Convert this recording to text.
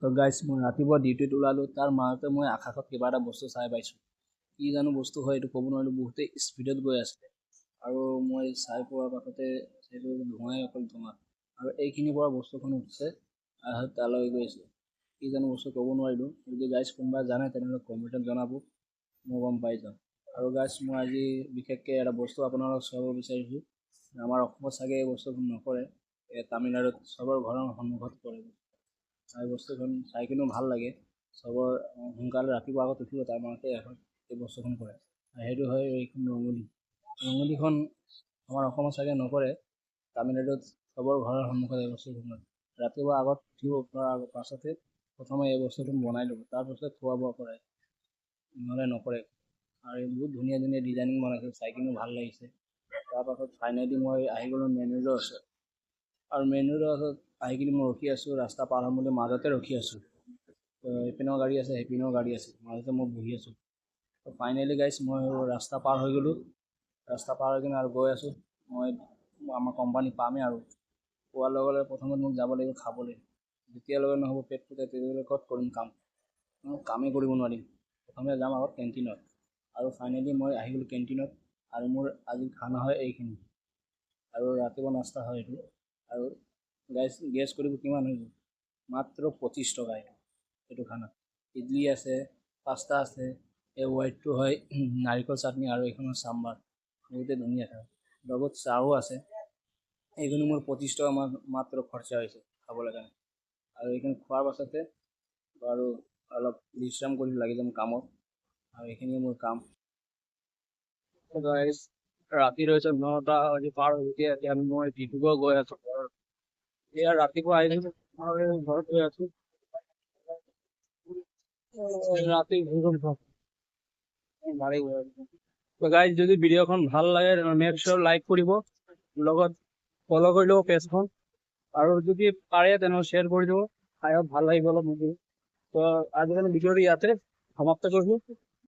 তো গাইজ মই ৰাতিপুৱা ডিউটিত ওলালোঁ, তাৰ মাজতে মই আকাশত কিবা এটা বস্তু চাই পাইছোঁ। কি জানো বস্তু হয় এইটো ক'ব নোৱাৰিলোঁ, বহুতেই স্পীডত গৈ আছিলে আৰু মই চাই পোৱাৰ পাছতে সেইটো ধোঁৱাই অকল ধোঁৱা আৰু এইখিনিৰ পৰা বস্তুখন উঠিছে তালৈ গৈছে। কি জানো বস্তু ক'ব নোৱাৰিলোঁ। যদি গাইজ কোনোবা জানে তেনেহ'লে কমেণ্টত জনাব, মই গম পাই যাম। আৰু গাইজ মই আজি বিশেষকৈ এটা বস্তু আপোনালোকক চাব বিচাৰিছোঁ। আমাৰ অসমত চাগে এই বস্তুখন নকৰে, তামিলনাডুত চবৰ ঘৰৰ সন্মুখত কৰে। এই বস্তুখন চাই কিনেও ভাল লাগে। চবৰ সোনকালে ৰাতিপুৱা আগত উঠিব, তাৰ মাজতে এখন এই বস্তুখন কৰে। সেইটো হয় এইখন ৰঙলী। ৰঙলীখন আমাৰ অসমত চাগে নকৰে, তামিলনাডুত চবৰ ঘৰৰ সন্মুখত এই বস্তুখন কৰে। ৰাতিপুৱা আগত উঠিব, উঠাৰ পাছতে প্ৰথমে এই বস্তুটো বনাই ল'ব, তাৰপাছত খোৱা বোৱা কৰে, নহ'লে নকৰে। আৰু বহুত ধুনীয়া ধুনীয়া ডিজাইনিং বনাইছে, চাই কিনেও ভাল লাগিছে। তাৰপাছত ফাইনেলি মই আহি গ'লোঁ মেইন ৰোডৰ ওচৰত। আৰু মেইন ৰোডৰ ওচৰত আহি কিনে মই ৰখি আছোঁ, ৰাস্তা পাৰ হ'ম বুলি মাজতে ৰখি আছোঁ। এইপিনেও গাড়ী আছে, সেইপিনেও গাড়ী আছে, মাজতে মই বহি আছোঁ। তো ফাইনেলি গাইজ মই ৰাস্তা পাৰ হৈ গ'লোঁ। ৰাস্তা পাৰ হৈ কিনে আৰু গৈ আছোঁ। মই আমাৰ কোম্পানী পামেই আৰু পোৱাৰ লগে লগে প্ৰথমত মোক যাব লাগিব খাবলৈ। যেতিয়ালৈকে নহ'ব পেট পুজা, তেতিয়ালৈকে ক'ত কৰিম কাম, কামেই কৰিব নোৱাৰিম। প্ৰথমে যাম আগত কেণ্টিনত, আৰু ফাইনেলি মই আহি গ'লোঁ কেণ্টিনত। আৰু মোৰ আজি খানা হয় এইখিনি, আৰু ৰাতিপুৱা নাস্তা হয় এইটো। আৰু গাইজ গেছ কৰিব কিমান হৈ গ'ল, মাত্ৰ 25 টকা এইটো খানা। ইডলি আছে, পাস্তা আছে, এই হোৱাইটটো হয় নাৰিকল চাটনি, আৰু এইখনৰ চাম্বাৰ বহুতেই ধুনীয়া খায়, লগত চাহো আছে। এইখিনি মোৰ 25 টকা মাত্ৰ খৰচা হৈছে খাবলৈ কাৰণে। আৰু এইখিনি খোৱাৰ পাছতে আৰু অলপ বিশ্ৰাম কৰি লাগি যাম কামত, আৰু এইখিনিয়ে মোৰ কাম। ৰাতি হৈছে 9টা পাৰ হৈ এতিয়া মই ডিব্ৰুগড় গৈ আছোঁ ঘৰত। এয়া ৰাতিপুৱা আহিলোঁ আৰু ঘৰত গৈ আছোঁ। ৰাতি গাইজ যদি ভিডিঅ'খন ভাল লাগে মেক চিয়ৰ লাইক কৰিব, লগত ফ'ল' কৰি ল'ব পেজখন, আৰু যদি পাৰে তেনেহ'লে শ্বেয়াৰ কৰি দিব। খাই ভাল লাগিব অলপ। তো আজিকালি ভিডিঅ'টো ইয়াতে সমাপ্ত কৰিছোঁ।